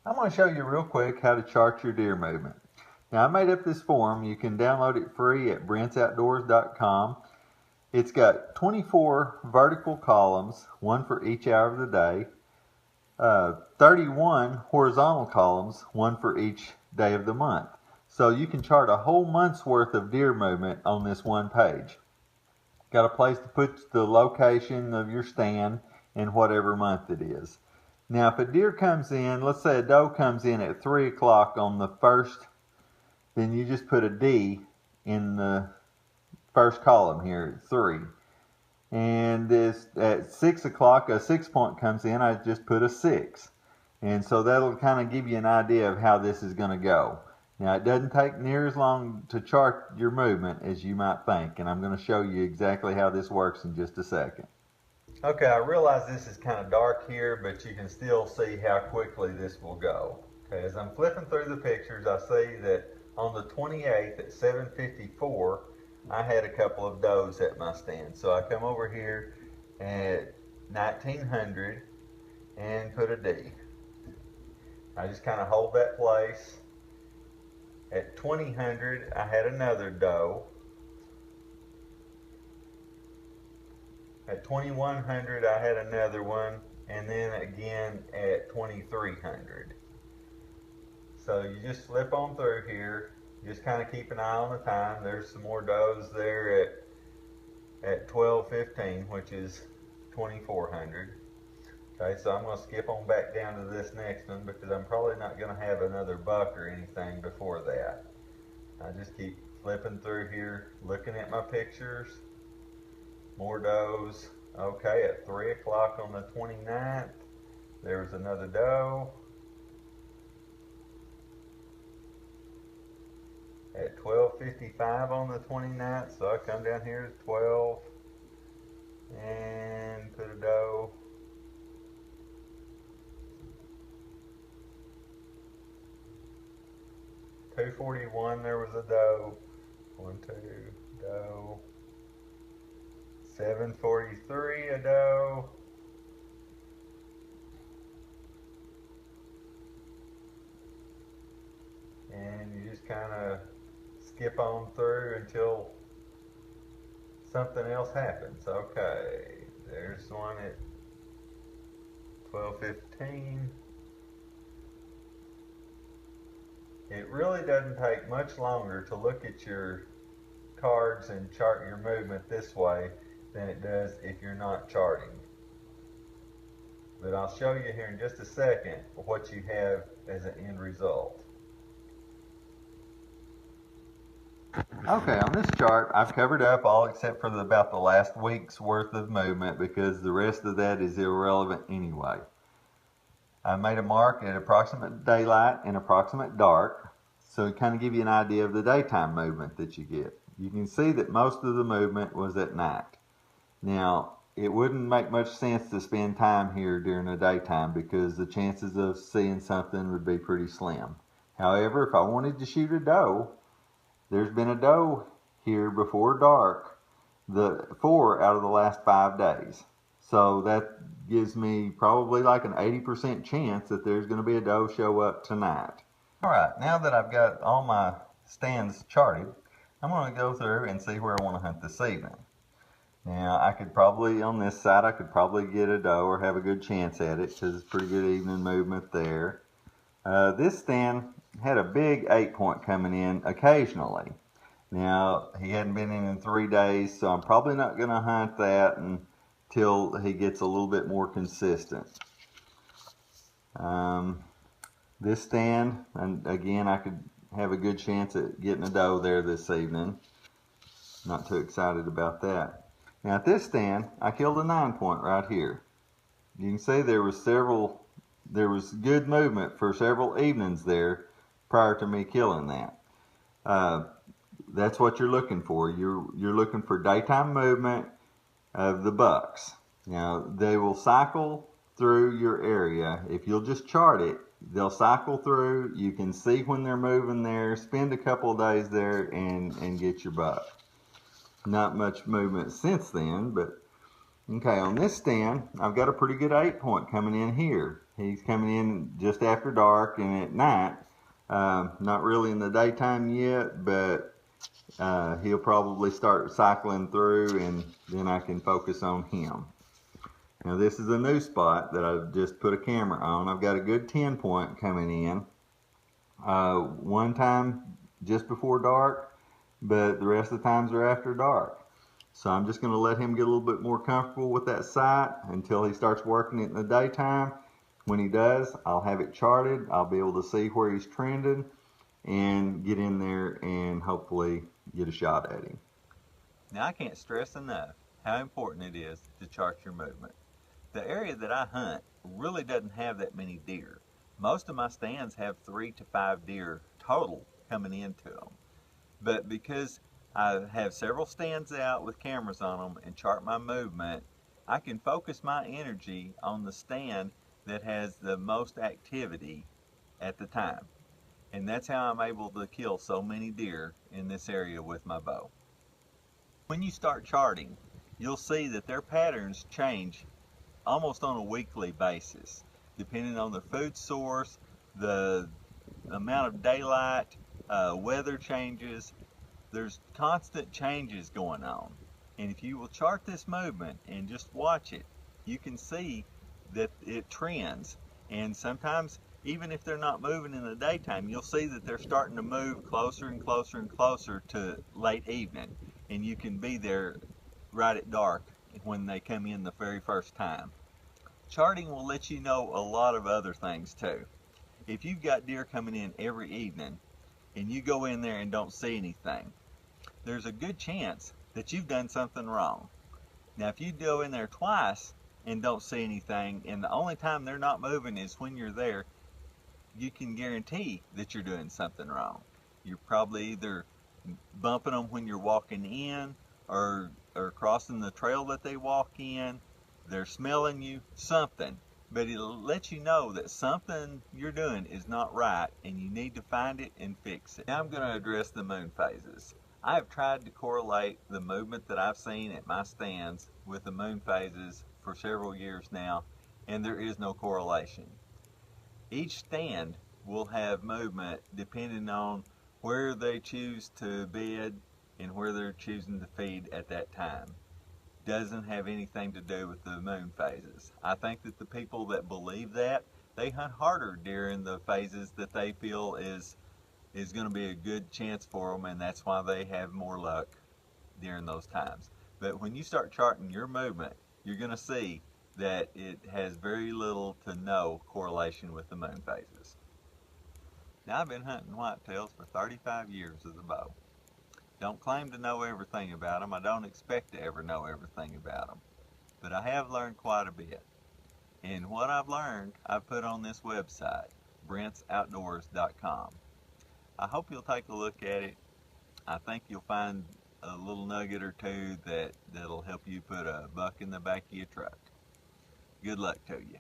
I'm going to show you real quick how to chart your deer movement. Now I made up this form. You can download it free at brentsoutdoors.com. It's got 24 vertical columns, one for each hour of the day, 31 horizontal columns, one for each day of the month. So you can chart a whole month's worth of deer movement on this one page. Got a place to put the location of your stand and whatever month it is. Now, if a deer comes in, let's say a doe comes in at 3 o'clock on the first, then you just put a D in the first column here at 3. And this at 6 o'clock, a 6 point comes in, I just put a 6. And so that'll kind of give you an idea of how this is going to go. Now, it doesn't take near as long to chart your movement as you might think, and I'm going to show you exactly how this works in just a second. Okay, I realize this is kind of dark here, but you can still see how quickly this will go. Okay, as I'm flipping through the pictures, I see that on the 28th at 7:54, I had a couple of does at my stand. So I come over here at 1900 and put a D. I just kind of hold that place. At 2000, I had another doe. At 2100, I had another one, and then again at 2300. So you just flip on through here. Just kind of keep an eye on the time. There's some more does there at 12:15, which is 2400. Okay, so I'm going to skip on back down to this next one because I'm probably not going to have another buck or anything before that. I just keep flipping through here, looking at my pictures. More does. Okay, at 3 o'clock on the 29th, there was another doe. At 12:55 on the 29th, so I come down here to 12 and put a doe. $2:41, there was a doe. 1, 2, doe. 7:43, a doe. And you just kind of skip on through until something else happens. Okay, there's one at 12:15. It really doesn't take much longer to look at your cards and chart your movement this way than it does if you're not charting. But I'll show you here in just a second what you have as an end result. Okay, on this chart, I've covered up all except for about the last week's worth of movement because the rest of that is irrelevant anyway. I made a mark at approximate daylight and approximate dark, so it kind of give you an idea of the daytime movement that you get. You can see that most of the movement was at night. Now, it wouldn't make much sense to spend time here during the daytime because the chances of seeing something would be pretty slim. However, if I wanted to shoot a doe, there's been a doe here before dark, the 4 out of the last 5 days. So that gives me probably like an 80% chance that there's going to be a doe show up tonight. All right, now that I've got all my stands charted, I'm going to go through and see where I want to hunt this evening. Now, I could probably, on this side, I could probably get a doe or have a good chance at it because it's pretty good evening movement there. This stand had a big 8-point coming in occasionally. Now, he hadn't been in 3 days, so I'm probably not going to hunt that until he gets a little bit more consistent. This stand, and again, I could have a good chance at getting a doe there this evening. Not too excited about that. Now at this stand, I killed a 9-point right here. You can see there was good movement for several evenings there prior to me killing that. That's what you're looking for. You're looking for daytime movement of the bucks. Now they will cycle through your area. If you'll just chart it, they'll cycle through. You can see when they're moving there, spend a couple of days there and get your buck. Not much movement since then, but okay, on this stand, I've got a pretty good 8-point coming in here. He's coming in just after dark and at night. Not really in the daytime yet, but he'll probably start cycling through, and then I can focus on him. Now this is a new spot that I've just put a camera on. I've got a good 10 point coming in. One time just before dark, but the rest of the times are after dark. So I'm just going to let him get a little bit more comfortable with that sight until he starts working it in the daytime. When he does, I'll have it charted. I'll be able to see where he's trending and get in there and hopefully get a shot at him. Now I can't stress enough how important it is to chart your movement. The area that I hunt really doesn't have that many deer. Most of my stands have 3 to 5 deer total coming into them. But because I have several stands out with cameras on them and chart my movement, I can focus my energy on the stand that has the most activity at the time. And that's how I'm able to kill so many deer in this area with my bow. When you start charting, you'll see that their patterns change almost on a weekly basis, depending on the food source, the amount of daylight, weather changes. There's constant changes going on. And if you will chart this movement and just watch it, you can see that it trends. And sometimes, even if they're not moving in the daytime, you'll see that they're starting to move closer and closer and closer to late evening. And you can be there right at dark when they come in the very first time. Charting will let you know a lot of other things too. If you've got deer coming in every evening and you go in there and don't see anything, there's a good chance that you've done something wrong. Now if you go in there twice and don't see anything, and the only time they're not moving is when you're there, you can guarantee that you're doing something wrong. You're probably either bumping them when you're walking in, or crossing the trail that they walk in. They're smelling you, something. But it'll let you know that something you're doing is not right and you need to find it and fix it. Now I'm going to address the moon phases. I have tried to correlate the movement that I've seen at my stands with the moon phases for several years now, and there is no correlation. Each stand will have movement depending on where they choose to bed and where they're choosing to feed at that time. Doesn't have anything to do with the moon phases. I think that the people that believe that, they hunt harder during the phases that they feel is going to be a good chance for them, and that's why they have more luck during those times. But when you start charting your movement, you're going to see that it has very little to no correlation with the moon phases. Now I've been hunting whitetails for 35 years with a bow. Don't claim to know everything about them. I don't expect to ever know everything about them. But I have learned quite a bit. And what I've learned, I've put on this website, BrentsOutdoors.com. I hope you'll take a look at it. I think you'll find a little nugget or two that'll help you put a buck in the back of your truck. Good luck to you.